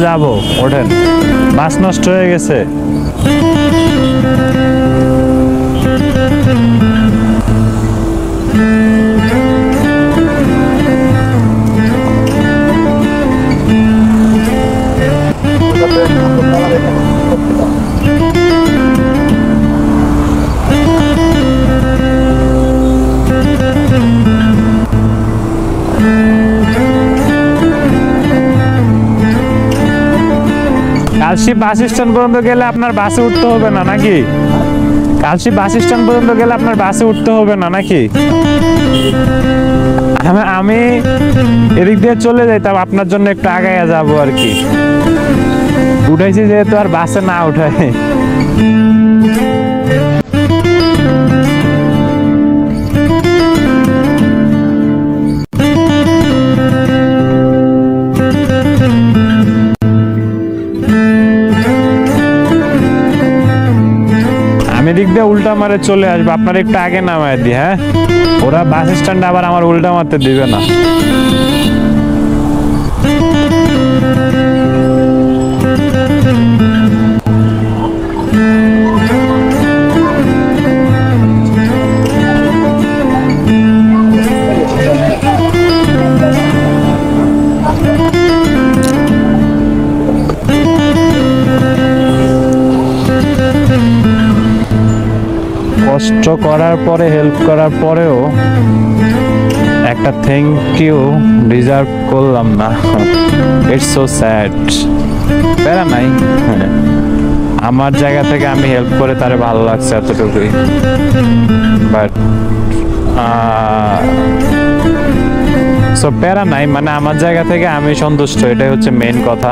যাব, ওঠেন, বাস নষ্ট হয়ে গেছে। কালশি বাস স্ট্যান্ড পর্যন্ত গেলে আপনার বাসে উঠতে হবে না নাকি? কালশি বাস স্ট্যান্ড পর্যন্ত গেলে আপনার বাসে উঠতে হবে না নাকি? আমি এদিক দিয়ে চলে যাইতাম, আপনার জন্য একটু আগাইয়া যাবো আর কি। উঠাইছি যেহেতু আর বাসে না উঠায়। আমি দিক দিয়ে উল্টা মারে চলে আসবো, আপনার একটু আগে নামায় দিই। হ্যাঁ, ওরা বাস স্ট্যান্ডে আবার আমার উল্টা মারতে দিবে না। কষ্ট করার পরে, হেল্প করার পরেও একটা থ্যাংক ইউ ডিজার্ভ করলাম না। It's so sad. প্যারা নাই, আমার জায়গা থেকে আমি হেল্প করে তারে ভালো লাগছে এতটুকুই। বাট সো প্যারা নাই, মানে আমার জায়গা থেকে আমি সন্তুষ্ট, এটাই হচ্ছে মেইন কথা।